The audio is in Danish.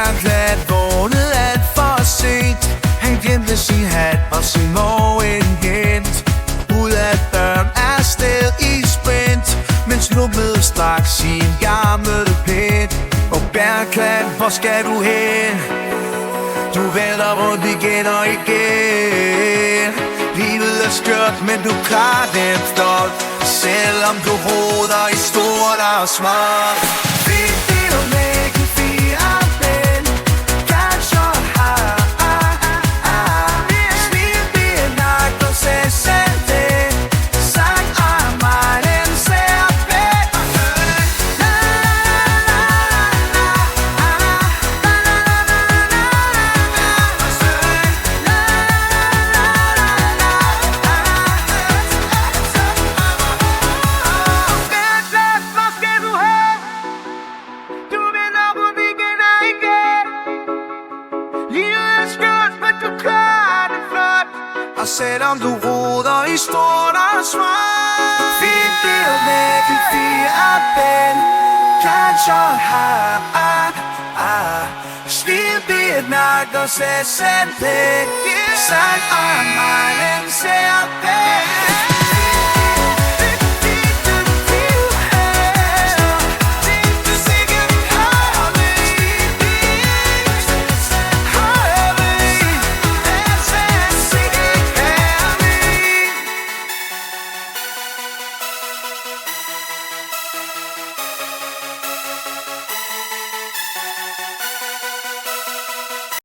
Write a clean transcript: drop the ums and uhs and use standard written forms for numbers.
Bærklat vågnede alt for sent. Han glemte sin hat og sin morgenhent. Ud af døren afsted i sprint, men snuppede straks sin gamle pæt. Og Bærklat, hvor skal du hen? Du vender rundt igen og igen. Livet er skørt, men du klarer det flot, selvom du roder i stort og småt. Vigtigt at lægge fire ben, kanskje har smidt bliver nok og se selv det. Sang af mig, den ser pæt. Og selvom du roder i stort og småt, fint det at lægge fire ben, kanskje har smidt bliver nok og se selv det. Sang af mig, den ser pæt.